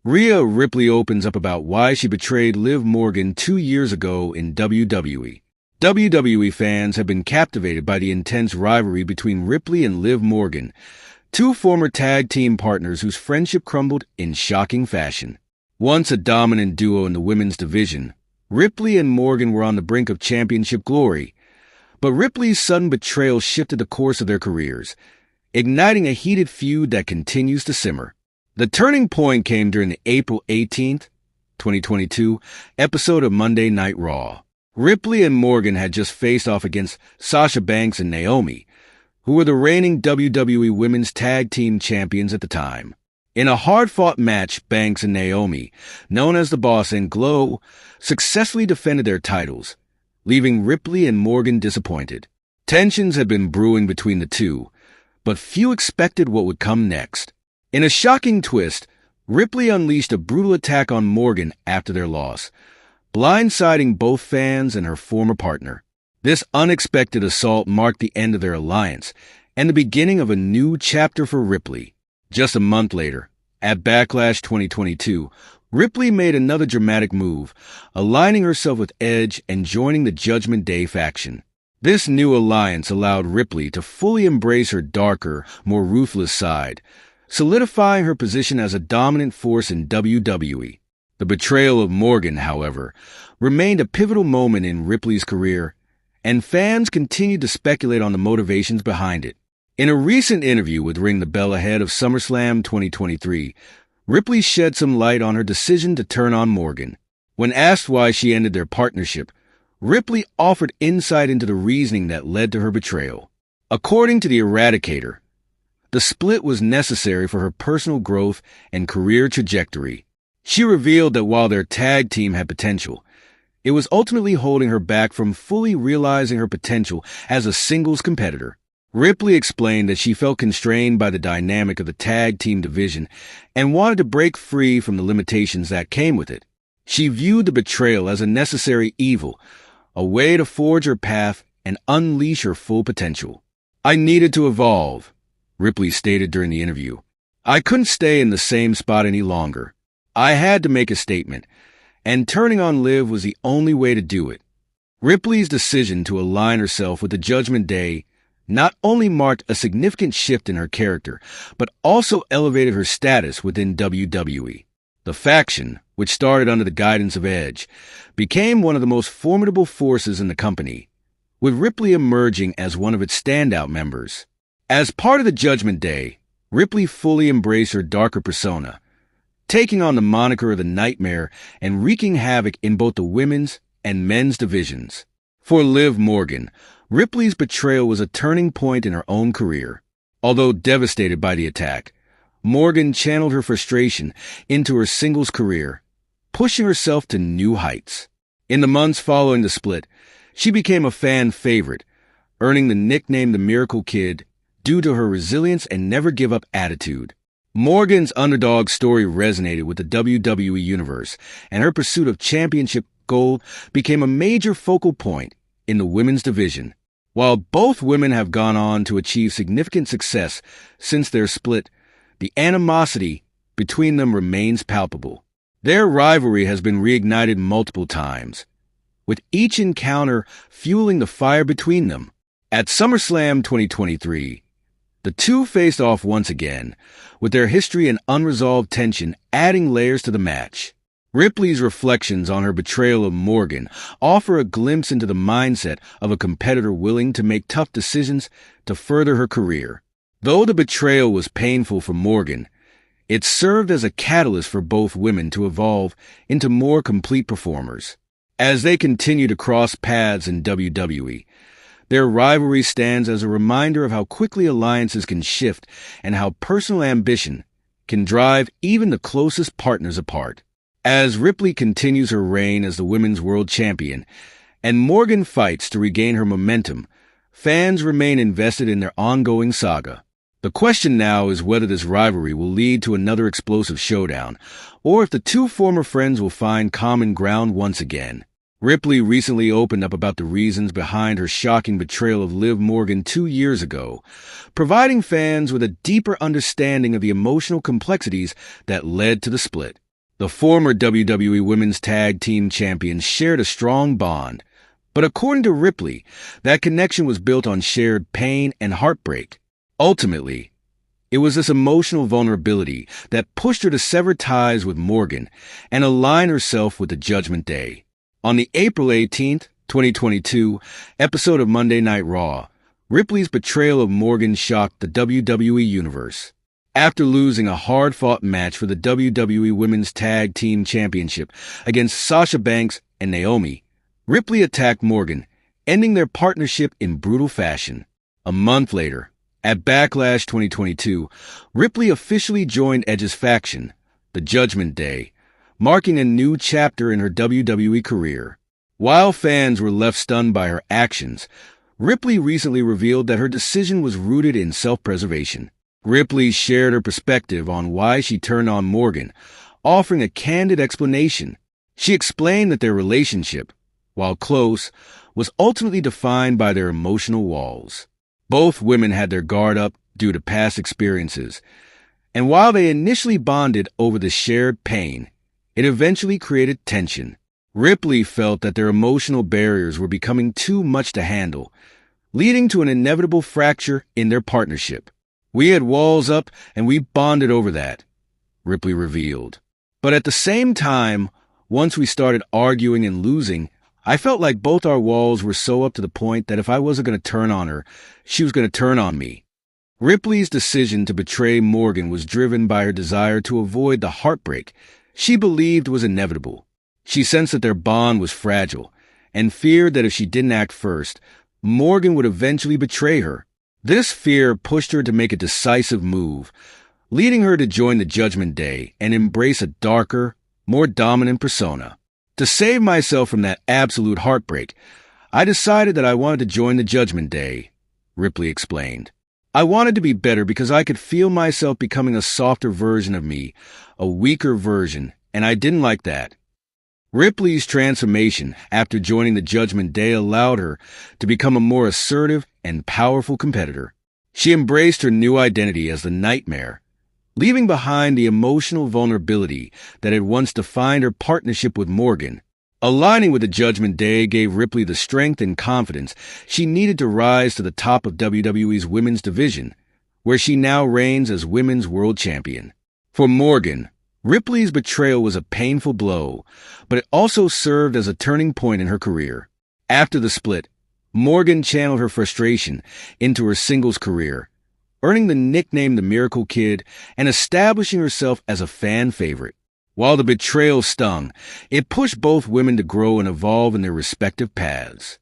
Rhea Ripley opens up about why she betrayed Liv Morgan 2 years ago in WWE. WWE fans have been captivated by the intense rivalry between Ripley and Liv Morgan, two former tag team partners whose friendship crumbled in shocking fashion. Once a dominant duo in the women's division, Ripley and Morgan were on the brink of championship glory, but Ripley's sudden betrayal shifted the course of their careers, igniting a heated feud that continues to simmer. The turning point came during the April 18th, 2022 episode of Monday Night Raw. Ripley and Morgan had just faced off against Sasha Banks and Naomi, who were the reigning WWE Women's Tag Team Champions at the time. In a hard-fought match, Banks and Naomi, known as the Boss and Glow, successfully defended their titles, leaving Ripley and Morgan disappointed. Tensions had been brewing between the two, but few expected what would come next. In a shocking twist, Ripley unleashed a brutal attack on Morgan after their loss, blindsiding both fans and her former partner. This unexpected assault marked the end of their alliance and the beginning of a new chapter for Ripley. Just a month later, at Backlash 2022, Ripley made another dramatic move, aligning herself with Edge and joining the Judgment Day faction. This new alliance allowed Ripley to fully embrace her darker, more ruthless side, solidifying her position as a dominant force in WWE. The betrayal of Morgan, however, remained a pivotal moment in Ripley's career, and fans continued to speculate on the motivations behind it. In a recent interview with Ring the Bell ahead of SummerSlam 2023, Ripley shed some light on her decision to turn on Morgan. When asked why she ended their partnership, Ripley offered insight into the reasoning that led to her betrayal. According to The Eradicator, the split was necessary for her personal growth and career trajectory. She revealed that while their tag team had potential, it was ultimately holding her back from fully realizing her potential as a singles competitor. Ripley explained that she felt constrained by the dynamic of the tag team division and wanted to break free from the limitations that came with it. She viewed the betrayal as a necessary evil, a way to forge her path and unleash her full potential. "I needed to evolve," Ripley stated during the interview. "I couldn't stay in the same spot any longer. I had to make a statement, and turning on Liv was the only way to do it." Ripley's decision to align herself with the Judgment Day not only marked a significant shift in her character, but also elevated her status within WWE. The faction, which started under the guidance of Edge, became one of the most formidable forces in the company, with Ripley emerging as one of its standout members. As part of the Judgment Day, Ripley fully embraced her darker persona, taking on the moniker of the Nightmare and wreaking havoc in both the women's and men's divisions. For Liv Morgan, Ripley's betrayal was a turning point in her own career. Although devastated by the attack, Morgan channeled her frustration into her singles career, pushing herself to new heights. In the months following the split, she became a fan favorite, earning the nickname the Miracle Kid due to her resilience and never-give-up attitude. Morgan's underdog story resonated with the WWE Universe, and her pursuit of championship gold became a major focal point in the women's division. While both women have gone on to achieve significant success since their split, the animosity between them remains palpable. Their rivalry has been reignited multiple times, with each encounter fueling the fire between them. At SummerSlam 2023, the two faced off once again, with their history and unresolved tension adding layers to the match. Ripley's reflections on her betrayal of Morgan offer a glimpse into the mindset of a competitor willing to make tough decisions to further her career. Though the betrayal was painful for Morgan, it served as a catalyst for both women to evolve into more complete performers. As they continue to cross paths in WWE, their rivalry stands as a reminder of how quickly alliances can shift and how personal ambition can drive even the closest partners apart. As Ripley continues her reign as the women's world champion, and Morgan fights to regain her momentum, fans remain invested in their ongoing saga. The question now is whether this rivalry will lead to another explosive showdown, or if the two former friends will find common ground once again. Ripley recently opened up about the reasons behind her shocking betrayal of Liv Morgan 2 years ago, providing fans with a deeper understanding of the emotional complexities that led to the split. The former WWE Women's Tag Team Champions shared a strong bond, but according to Ripley, that connection was built on shared pain and heartbreak. Ultimately, it was this emotional vulnerability that pushed her to sever ties with Morgan and align herself with the Judgment Day. On the April 18th, 2022 episode of Monday Night Raw, Ripley's betrayal of Morgan shocked the WWE Universe. After losing a hard-fought match for the WWE Women's Tag Team Championship against Sasha Banks and Naomi, Ripley attacked Morgan, ending their partnership in brutal fashion. A month later, at Backlash 2022, Ripley officially joined Edge's faction, the Judgment Day, marking a new chapter in her WWE career. While fans were left stunned by her actions, Ripley recently revealed that her decision was rooted in self-preservation. Ripley shared her perspective on why she turned on Morgan, offering a candid explanation. She explained that their relationship, while close, was ultimately defined by their emotional walls. Both women had their guard up due to past experiences, and while they initially bonded over the shared pain, it eventually created tension. Ripley felt that their emotional barriers were becoming too much to handle, leading to an inevitable fracture in their partnership. "We had walls up and we bonded over that," Ripley revealed. "But at the same time, once we started arguing and losing, I felt like both our walls were so up to the point that if I wasn't going to turn on her, she was going to turn on me." Ripley's decision to betray Morgan was driven by her desire to avoid the heartbreak she believed was inevitable. She sensed that their bond was fragile and feared that if she didn't act first, Morgan would eventually betray her. This fear pushed her to make a decisive move, leading her to join the Judgment Day and embrace a darker, more dominant persona. "To save myself from that absolute heartbreak, I decided that I wanted to join the Judgment Day," Ripley explained. "I wanted to be better because I could feel myself becoming a softer version of me, a weaker version, and I didn't like that." Ripley's transformation after joining the Judgment Day allowed her to become a more assertive and powerful competitor. She embraced her new identity as the Nightmare, leaving behind the emotional vulnerability that had once defined her partnership with Morgan. Aligning with the Judgment Day gave Ripley the strength and confidence she needed to rise to the top of WWE's women's division, where she now reigns as Women's World Champion. For Morgan, Ripley's betrayal was a painful blow, but it also served as a turning point in her career. After the split, Morgan channeled her frustration into her singles career, earning the nickname the Miracle Kid and establishing herself as a fan favorite. While the betrayal stung, it pushed both women to grow and evolve in their respective paths.